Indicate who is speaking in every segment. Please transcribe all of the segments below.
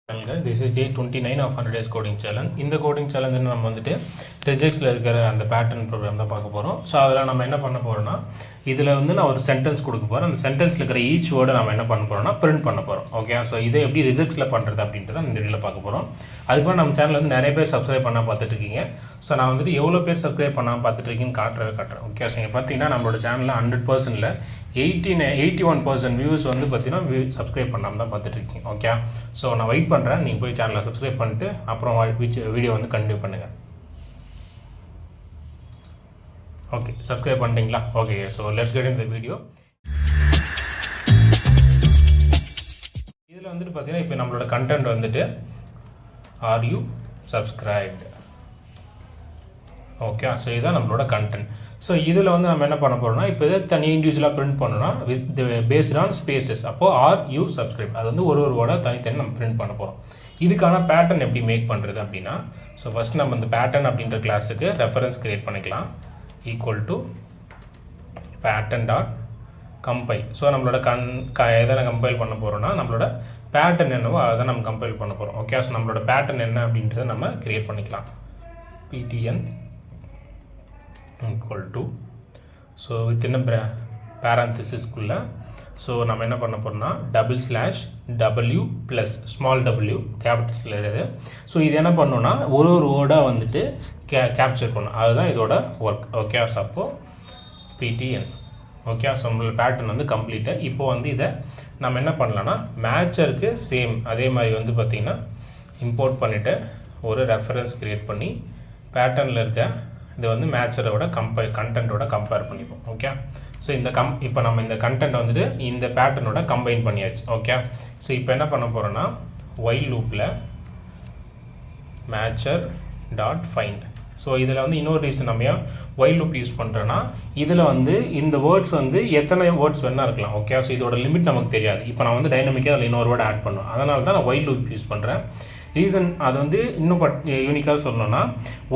Speaker 1: This is day 29 of 100 days coding challenge. இந்த coding challenge நம்ம வந்துட்டு Regexல இருக்கிற அந்த pattern program தான் பார்க்க போறோம். ஸோ அதில் நம்ம என்ன பண்ண போறோம்னா இதில் வந்து நான் ஒரு சென்டென்ஸ் கொடுக்க போகிறேன். அந்த சென்டென்ஸில் இருக்கிற ஈச் வேர்டை நம்ம என்ன பண்ண போகிறோம்னா பிரிண்ட் பண்ண போகிறோம். ஓகே, ஸோ இதை எப்படி ரிஜெக்ஸில் பண்ணுறது அப்படின்றத இந்த வீடியோவில் பார்க்க போகிறோம். அதுக்கு நம்ம சேனல் வந்து நிறைய பேர் சப்ஸ்கிரைப் பண்ணால் பார்த்துட்டு இருக்கீங்க. ஸோ நான் வந்துட்டு எவ்வளோ பேர் சப்ஸ்கிரைப் பண்ணால் பார்த்துட்டு இருக்கீங்கன்னு காட்டுறேன். ஓகே, ஸோ இங்கே பார்த்தீங்கன்னா நம்மளோட சேனலில் 100%ல் 81% வியூஸ் வந்து பார்த்தீங்கன்னா சப்ஸ்கிரைப் பண்ணாமல் தான் பார்த்துட்டு இருக்கீங்க. ஓகே, ஸோ நான் வெயிட் பண்ணுறேன். நீங்கள் போய் சேனலை சப்ஸ்கிரைப் பண்ணிட்டு அப்புறம் வீடியோ வந்து கண்டினியூ பண்ணுங்கள். ஓகே, சப்ஸ்கிரைப் பண்ணிட்டீங்களா? Okay, so let's get in the video. இதில் வந்துட்டு பார்த்தீங்கன்னா இப்போ நம்மளோட கண்டென்ட் வந்துட்டு are you subscribed. Okay, so இதுதான் நம்மளோட கண்டென்ட். ஸோ இதில் வந்து நம்ம என்ன பண்ண போகிறோம்னா இப்போ இதை தனி இண்டிவிஜுவலாக பிரிண்ட் பண்ணோம்னா வித் பேஸ்ட் ஆன் ஸ்பேசஸ். அப்போது ஆர் யூ சப்ஸ்கிரைப் அது வந்து ஒரு வேர்டாக தனித்தனி நம்ம பிரிண்ட் பண்ண போகிறோம். இதுக்கான பேட்டர்ன் எப்படி மேக் பண்ணுறது அப்படின்னா, ஸோ ஃபஸ்ட் நம்ம இந்த பேட்டர்ன் அப்படின்ற கிளாஸுக்கு ரெஃபரன்ஸ் கிரியேட் பண்ணிக்கலாம். Equal to pattern dot compile. So நம்மளோட எதை கம்பைல் பண்ண போகிறோம்னா நம்மளோட பேட்டர்ன் என்னவோ அதை நம்ம கம்பைல் பண்ண போகிறோம். ஓகே, ஸோ நம்மளோட பேட்டர்ன் என்ன அப்படின்றத நம்ம கிரியேட் பண்ணிக்கலாம். ptn equal to so within பேரந்தசிஸ்குள்ள ஸோ நம்ம என்ன பண்ண போகிறோம்னா /w ப்ளஸ் ஸ்மால் w கேபிட்டல்ஸில் எழுது. ஸோ இது என்ன பண்ணோன்னா ஒரு வேர்டாக வந்துட்டு கேப்சர் பண்ணணும். அதுதான் இதோட ஒர்க். ஓகே, ஸோ அப்போது ptn. ஓகே, ஸோ நம்மளோட பேட்டர்ன் வந்து கம்ப்ளீட்டாக. இப்போது வந்து இதை நம்ம என்ன பண்ணலான்னா மேட்சருக்கு சேம் அதே மாதிரி வந்து பார்த்திங்கன்னா இம்போர்ட் பண்ணிவிட்டு ஒரு ரெஃபரன்ஸ் க்ரியேட் பண்ணி பேட்டர்னில் இருக்க இதை வந்து மேட்சரோட கண்டென்ட்டோட கம்பேர் பண்ணிப்போம். ஓகே, ஸோ இந்த இப்போ நம்ம இந்த கண்டென்ட் வந்துட்டு இந்த பேட்டர்னோட கம்பைன் பண்ணியாச்சு. ஓகே, ஸோ இப்போ என்ன பண்ண போகிறோன்னா ஒயில் லூப்பில் மேட்சர் டாட் ஃபைண்ட். ஸோ இதில் வந்து இன்னொரு ரீசன் நம்ம ஏன் ஒயில் லூப் யூஸ் பண்ணுறோன்னா இதில் வந்து இந்த வேர்ட்ஸ் வந்து எத்தனை வேர்ட்ஸ் வேணால் இருக்கலாம். ஓகே, ஸோ இதோட லிமிட் நமக்கு தெரியாது. இப்போ நான் வந்து டைனமிக்காக அதில் இன்னொரு வேர்டு ஆட் பண்ணுவேன். அதனால தான் நான் ஒயில் லூப் யூஸ் பண்ணுறேன். ரீசன் அது வந்து இன்னும் யூனிக்காக சொல்லணும்னா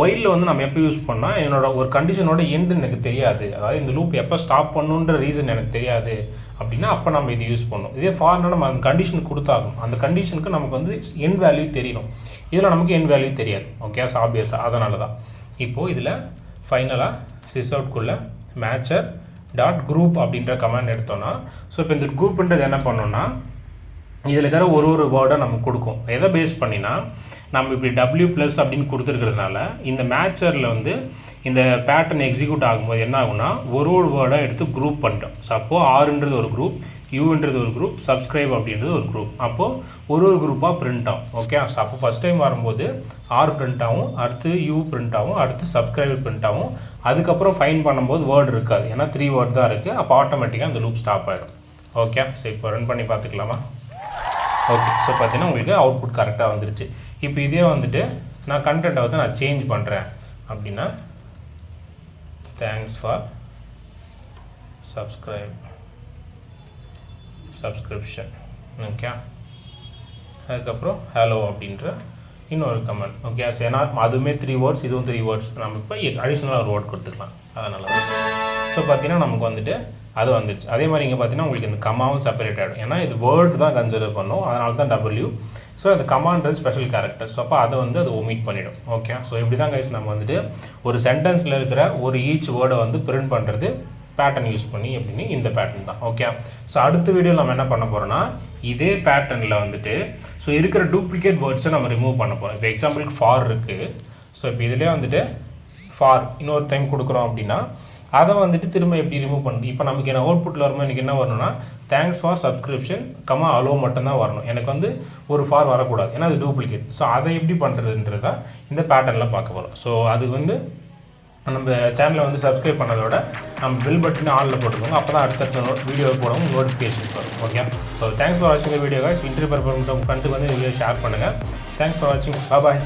Speaker 1: ஒயிலில் வந்து நம்ம எப்போ யூஸ் பண்ணால் என்னோட ஒரு கண்டிஷனோட எண்டு எனக்கு தெரியாது. அதாவது இந்த லூப் எப்போ ஸ்டாப் பண்ணுன்ற ரீசன் எனக்கு தெரியாது அப்படின்னா அப்போ நம்ம இது யூஸ் பண்ணணும். இதே ஃபார்னா நம்ம அந்த கண்டிஷன் கொடுத்தாகும். அந்த கண்டிஷனுக்கு நமக்கு வந்து எண்ட் வேல்யூ தெரியணும். இதில் நமக்கு எண்ட் வேல்யூ தெரியாது. ஓகே, ஸோ ஆப்வியஸாக அதனால தான் இப்போது இதில் ஃபைனலாக சிஸ் அவுட்குள்ளே மேட்சர் டாட் குரூப் அப்படின்ற கமாண்ட் எடுத்தோன்னா ஸோ இப்போ இந்த குரூப்புன்றது என்ன பண்ணோன்னா இதில் இருக்கிற ஒரு வேர்டை நமக்கு கொடுக்கும். எதை பேஸ் பண்ணினா நம்ம இப்படி w ப்ளஸ் அப்படின்னு கொடுத்துருக்கிறதுனால இந்த மேட்சரில் வந்து இந்த பேட்டர்ன் எக்ஸிக்யூட் ஆகும்போது என்ன ஆகும்னா ஒரு வேர்டை எடுத்து குரூப் பண்ணிட்டோம். ஸோ அப்போது ஆர்ன்றது ஒரு குரூப், யூன்றது ஒரு குரூப், சப்ஸ்கிரைப் அப்படின்றது ஒரு குரூப். அப்போது ஒரு குரூப்பாக பிரிண்ட் ஆகும். ஓகே, ஸோ அப்போ ஃபஸ்ட் டைம் வரும்போது ஆர் பிரிண்ட் ஆகும், அடுத்து யூ பிரிண்ட் ஆகும், அடுத்து சப்ஸ்கிரைப் பிரிண்ட் ஆகும். அதுக்கப்புறம் ஃபைன் பண்ணும்போது வேர்டு இருக்காது. ஏன்னா 3 வேர்ட் தான் இருக்குது. அப்போ ஆட்டோமேட்டிக்காக அந்த லூப் ஸ்டாப் ஆகிடும். ஓகே, ஸோ இப்போ ரன் பண்ணி பார்த்துக்கலாமா? ஓகே, ஸோ பார்த்தீங்கன்னா உங்களுக்கு அவுட்புட் கரெக்டாக வந்துருச்சு. இப்போ இதே வந்துட்டு நான் கண்டென்ட்டை வந்து நான் சேஞ்ச் பண்ணுறேன் அப்படின்னா தேங்க்ஸ் ஃபார் சப்ஸ்கிரிப்ஷன். ஓகே, அதுக்கப்புறம் ஹலோ அப்படின்ற இன்னொரு கமெண்ட். ஓகே, ஸோ ஏன்னா அதுவுமே 3 வேர்ட்ஸ், இதுவும் 3 வேர்ட்ஸ். நம்ம இப்போ அடிஷ்னலாக ஒரு வேர்ட் கொடுத்துக்கலாம். அதனால தான் ஸோ பார்த்தீங்கன்னா நமக்கு வந்துட்டு அது வந்துடுச்சு. அதே மாதிரி இங்கே பார்த்தீங்கன்னா உங்களுக்கு இந்த கமாவும் செப்பரேட் ஆகிடும். ஏன்னா இது வேர்டு தான் கன்சிடர் பண்ணும். அதனால தான் w. ஸோ அந்த கமான்றது ஸ்பெஷல் கேரக்டர். ஸோ அப்போ அதை வந்து அது ஒமிட் பண்ணிவிடும். ஓகே, ஸோ இப்படி தான் கைஸ் நம்ம வந்துட்டு ஒரு சென்டென்ஸில் இருக்கிற ஒரு ஈச் வேர்டை வந்து பிரிண்ட் பண்ணுறது பேட்டர்ன் யூஸ் பண்ணி அப்படின்னு இந்த பேட்டர்ன் தான். ஓகே, ஸோ அடுத்த வீடியோவில் நம்ம என்ன பண்ண போகிறோம்னா இதே பேட்டர்னில் வந்துட்டு ஸோ இருக்கிற டூப்ளிகேட் வேர்ட்ஸை நம்ம ரிமூவ் பண்ண போகிறோம். இப்போ எக்ஸாம்பிளுக்கு ஃபார் இருக்குது. ஸோ இப்போ இதிலே வந்துட்டு ஃபார் இன்னொரு டைம் கொடுக்குறோம் அப்படின்னா அதை வந்துட்டு திரும்ப எப்படி ரிமூவ் பண்ணுறது. இப்போ நமக்கு என்ன அவுட்புட்டில் வரும்போது எனக்கு என்ன வரணும்னா தேங்க்ஸ் ஃபார் சப்ஸ்கிரிப்ஷன் அலோ மட்டும்தான் வரணும். எனக்கு வந்து ஒரு ஃபார் வரக்கூடாது. ஏன்னா அது டூப்ளிகேட். ஸோ அதை எப்படி பண்ணுறதுன்றது தான் இந்த பேட்டர்னில் பார்க்க போகிறோம். ஸோ அது வந்து நம்ம சேனலை வந்து சப்ஸ்கிரைப் பண்ணதோட நம்ம பெல் பட்டன் ஆனில் போட்டுக்கோங்க. அப்போ தான் அடுத்த வீடியோ போடவும் நோட்டிஃபிகேஷன்ஸ் வரும். ஓகே, ஸோ தேங்க்ஸ் ஃபார் வாட்சிங் வீடியோ. இன்டர்வியூ பர்பஸ் கண்டுக்கு வந்து வீடியோ ஷேர் பண்ணுங்கள். தேங்க்ஸ் ஃபார் வாட்சிங். பாய்.